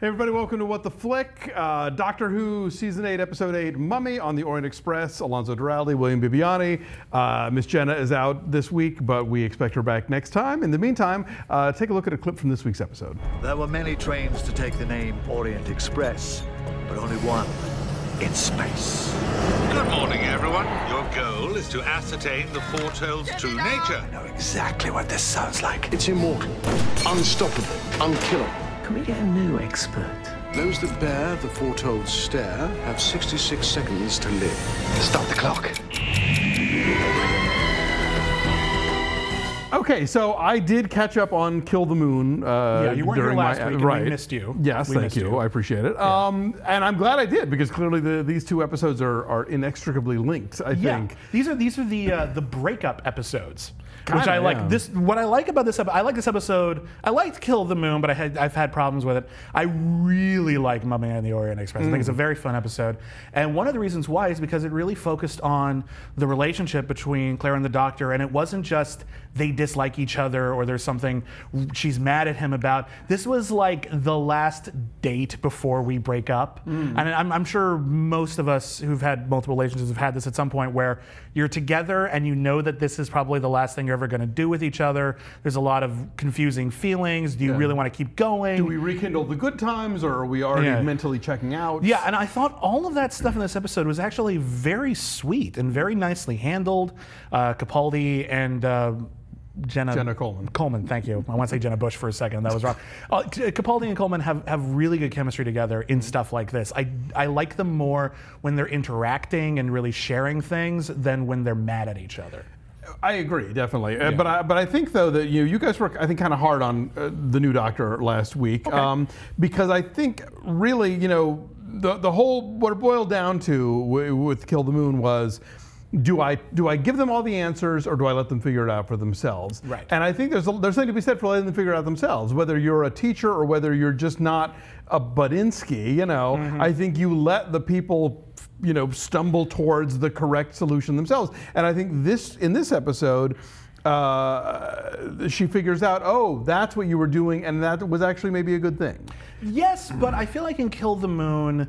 Hey everybody, welcome to What the Flick. Doctor Who Season 8, Episode 8, Mummy on the Orient Express. Alonso, Duralde, William Bibbiani. Miss Jenna is out this week, but we expect her back next time. In the meantime, take a look at a clip from this week's episode. There were many trains to take the name Orient Express, but only one in space. Good morning, everyone. Your goal is to ascertain the foretold's true nature. I know exactly what this sounds like. It's immortal, unstoppable, unkillable. Can we get a new expert? Those that bear the foretold stare have 66 seconds to live. Stop the clock. Okay, so I did catch up on Kill the Moon. Yeah, you weren't here last week, and we missed you. Yes, thank you. I appreciate it. Yeah. And I'm glad I did, because clearly these two episodes are inextricably linked, I think. These are the breakup episodes. Kinda, which I like. yeah. What I like about this, I like this episode. I liked Kill the Moon, but I've had problems with it. I really like Mummy and the Orient Express. I think it's a very fun episode, and one of the reasons why is because it really focused on the relationship between Clara and the Doctor, and it wasn't just they dislike each other or there's something she's mad at him about. This was like the last date before we break up, and I'm sure most of us who've had multiple relationships have had this at some point where you're together and you know that this is probably the last thing you're ever going to do with each other. There's a lot of confusing feelings. Do you really want to keep going? Do we rekindle the good times, or are we already mentally checking out? Yeah, and I thought all of that stuff in this episode was actually very sweet and very nicely handled. Capaldi and Jenna Coleman, thank you. I want to say Jenna Bush for a second, that was wrong. Capaldi and Coleman have really good chemistry together in stuff like this. I like them more when they're interacting and really sharing things than when they're mad at each other. I agree, definitely. Yeah. But I think though that you guys were, I think, kind of hard on the new Doctor last week, because I think really the whole, what it boiled down to with Kill the Moon was, do I give them all the answers, or do I let them figure it out for themselves? Right. And I think there's something to be said for letting them figure it out themselves, whether you're a teacher or whether you're just not a Budinsky. I think you let the people stumble towards the correct solution themselves. And I think in this episode, she figures out, oh, that's what you were doing, and that was actually maybe a good thing. Yes, but I feel like in Kill the Moon,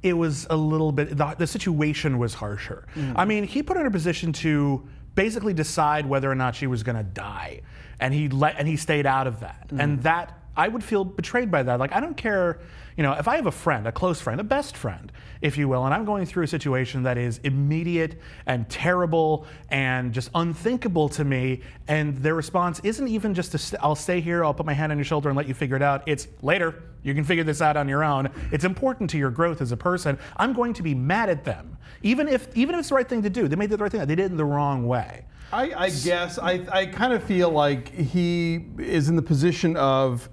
it was a little bit, the situation was harsher. I mean, he put her in a position to basically decide whether or not she was going to die, and he stayed out of that. And that, I would feel betrayed by that. Like, I don't care, if I have a friend, a close friend, a best friend, if you will, and I'm going through a situation that is immediate and terrible and just unthinkable to me, and their response isn't even just I'll stay here, I'll put my hand on your shoulder and let you figure it out. It's later, you can figure this out on your own. It's important to your growth as a person. I'm going to be mad at them, even if it's the right thing to do. They made the right thing. They did it in the wrong way. I guess I kind of feel like he is in the position of,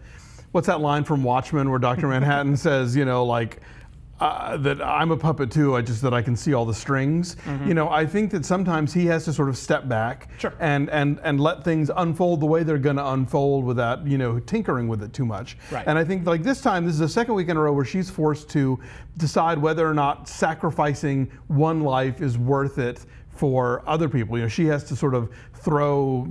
what's that line from Watchmen where Dr. Manhattan says, that I'm a puppet too, just that I can see all the strings. I think that sometimes he has to sort of step back and let things unfold the way they're going to unfold without, tinkering with it too much. Right. And I think like this time, this is the second week in a row where she's forced to decide whether or not sacrificing one life is worth it for other people. She has to sort of throw,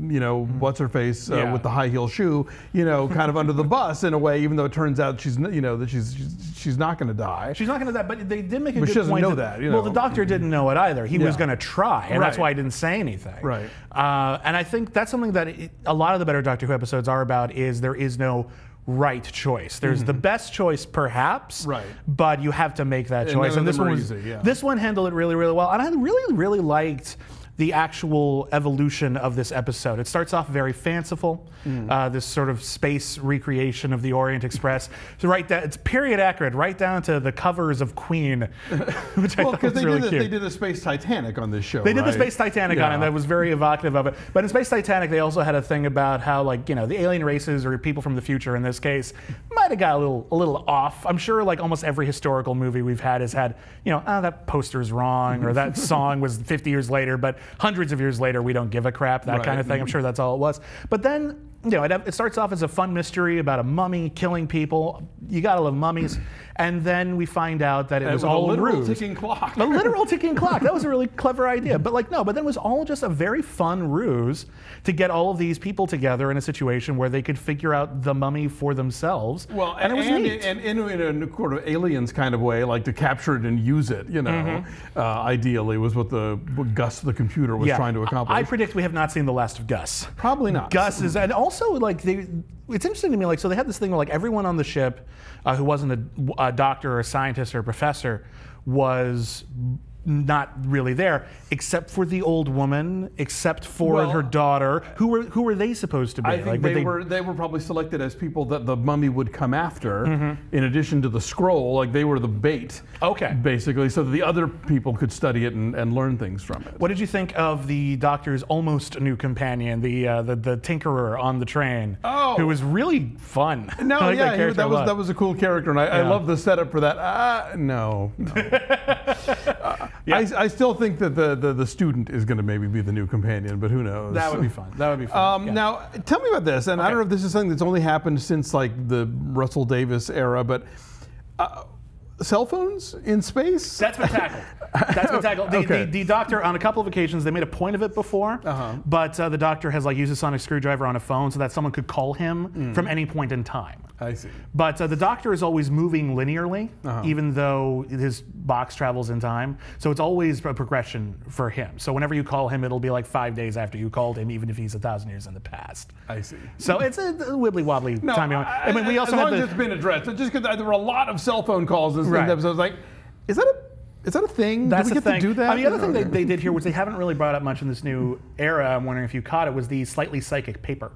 what's her face with the high heel shoe, kind of under the bus in a way, even though it turns out she's not going to die. She's not going to die, but they did make a but good she doesn't point. know that. Well, the Doctor didn't know it either. He was going to try, and that's why he didn't say anything. Right. And I think that's something that a lot of the better Doctor Who episodes are about. Is there is no right choice. There's the best choice, perhaps, but you have to make that choice. And this one handled it really, really well. And I really, really liked the actual evolution of this episode. It starts off very fanciful, this sort of space recreation of the Orient Express. So it's period accurate, right down to the covers of Queen, which I thought was really cute. They did the Space Titanic on this show. They did the Space Titanic on it, and that was very evocative of it. But in Space Titanic, they also had a thing about how, the alien races, or people from the future in this case, might have got a little off. I'm sure almost every historical movie we've had has had, that poster's wrong, or that song was 50 years later, but hundreds of years later, we don't give a crap, that kind of thing. I'm sure that's all it was. But then, it starts off as a fun mystery about a mummy killing people. You gotta love mummies. And then we find out that it was all a literal ruse. ticking clock. A literal ticking clock. That was a really clever idea. But but then it was all just a very fun ruse to get all of these people together in a situation where they could figure out the mummy for themselves. Well, and it was neat. And in a sort of Aliens kind of way, like to capture it and use it, ideally was what Gus the computer was trying to accomplish. I predict we have not seen the last of Gus. Probably not. Gus is, and also it's interesting to me, so they had this thing where everyone on the ship who wasn't a doctor or a scientist or a professor was not really there, except for the old woman, except for her daughter. Who were they supposed to be? I think they were probably selected as people that the mummy would come after, in addition to the scroll. Like they were the bait, basically, so that the other people could study it and learn things from it. What did you think of the Doctor's almost new companion, the Tinkerer on the train, who was really fun? No, that was a cool character, and I love the setup for that. No. I still think that the student is going to maybe be the new companion, but who knows? That would be fun. That would be fun. Now, tell me about this, and I don't know if this is something that's only happened since the Russell Davis era, but cell phones in space? That's been tackled. That's been tackled. The Doctor, on a couple of occasions, they made a point of it before, but the Doctor has used a sonic screwdriver on a phone so that someone could call him from any point in time. I see. But the Doctor is always moving linearly, even though his box travels in time. So it's always a progression for him. So whenever you call him, it'll be 5 days after you called him, even if he's 1,000 years in the past. I see. So it's a wibbly wobbly timing. I mean, we also as long as it's been addressed. Just because there were a lot of cell phone calls in the episodes, is that a thing? That's Do we get to do that? I mean, the other thing they did here, which they haven't really brought up much in this new era, I'm wondering if you caught it, was the slightly psychic paper.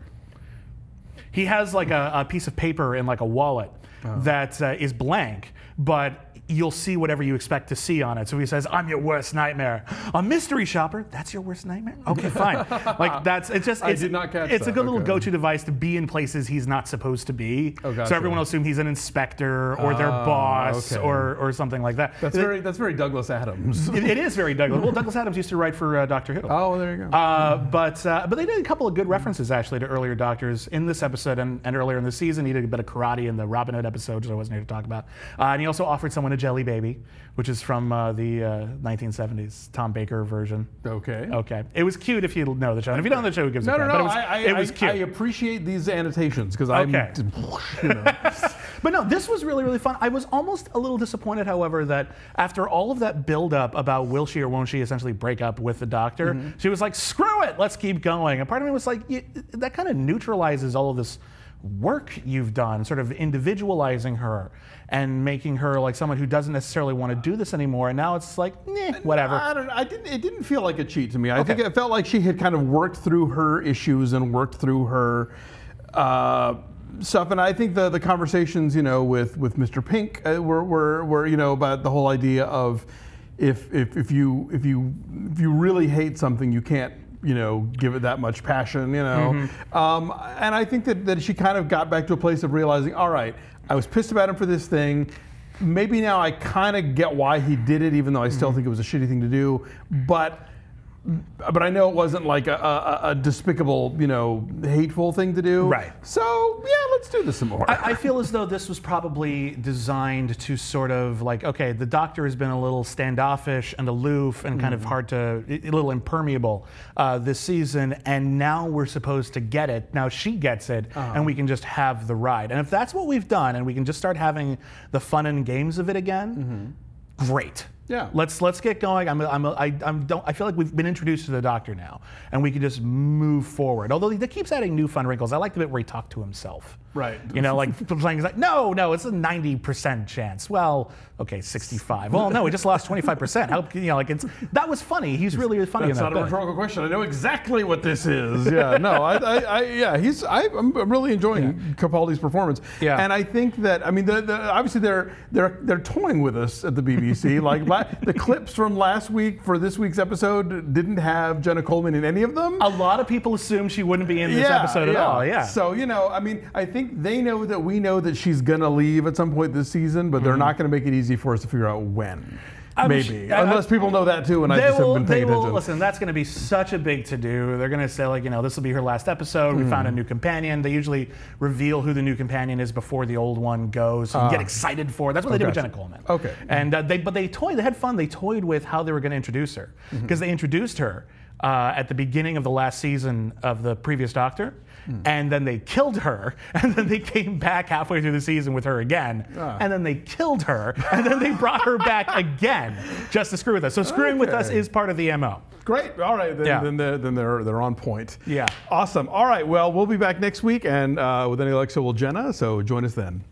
He has a piece of paper in a wallet that is blank, but you'll see whatever you expect to see on it. So he says, "I'm your worst nightmare." A mystery shopper, that's your worst nightmare? Okay, fine. I did not catch It's a good little go-to device to be in places he's not supposed to be. Oh, gotcha. So everyone will assume he's an inspector or their boss or something like that. That's very Douglas Adams. It is very Douglas. Well, Douglas Adams used to write for Doctor Who. Oh, well, there you go. But they did a couple of good references actually to earlier Doctors in this episode and earlier in the season. He did a bit of karate in the Robin Hood episode, which I wasn't here to talk about. And he also offered someone a jelly baby, which is from the 1970s Tom Baker version. Okay. It was cute if you know the show. And if you don't know the show, who gives a crap? But it was cute. I appreciate these annotations because But no, this was really, really fun. I was almost a little disappointed, however, that after all of that build-up about will she or won't she essentially break up with the Doctor, she was like, screw it, let's keep going. And part of me was like, that kind of neutralizes all of this work you've done, sort of individualizing her and making her someone who doesn't necessarily want to do this anymore. And now it's whatever. I don't know. It didn't feel like a cheat to me. I think it felt like she had kind of worked through her issues and worked through her stuff. And I think the conversations, with Mr. Pink were about the whole idea of if you really hate something, you can't give it that much passion, and I think that she kind of got back to a place of realizing, all right, I was pissed about him for this thing. Maybe now I kind of get why he did it, even though I still think it was a shitty thing to do. But I know it wasn't a despicable, hateful thing to do. Right. So, yeah, let's do this some more. I feel as though this was probably designed to sort of okay, the Doctor has been a little standoffish and aloof and kind of a little impermeable this season, and now we're supposed to get it. Now she gets it, and we can just have the ride. And if that's what we've done, and we can just start having the fun and games of it again, great. Yeah. Let's get going. I feel like we've been introduced to the Doctor now, and we can just move forward. Although he keeps adding new fun wrinkles. I like the bit where he talked to himself. Right. Playing he's like, no, it's a 90% chance. Well, okay, 65. Well, no, we just lost 25%. That was funny. He's really, really funny. That's in that not a rhetorical question. I know exactly what this is. Yeah. No. I'm really enjoying Capaldi's performance. Yeah. And I think that obviously they're toying with us at the BBC. The clips from last week for this week's episode didn't have Jenna Coleman in any of them. A lot of people assumed she wouldn't be in this episode at all. Yeah. So I think they know that we know that she's gonna leave at some point this season, but they're not gonna make it easy for us to figure out when. maybe. Unless people know that too, and I just haven't been paying attention. Listen, that's going to be such a big to-do. They're going to say, like, this will be her last episode. We found a new companion. They usually reveal who the new companion is before the old one goes. So you get excited for it. That's what they did with Jenna Coleman. Okay. And they had fun. They toyed with how they were going to introduce her. Because they introduced her at the beginning of the last season of the previous Doctor. And then they killed her, and then they came back halfway through the season with her again, and then they killed her, and then they brought her back again just to screw with us. So screwing with us is part of the MO. Great. All right. Then they're on point. Yeah. Awesome. All right. Well, we'll be back next week and with any luck, so will Jenna. So join us then.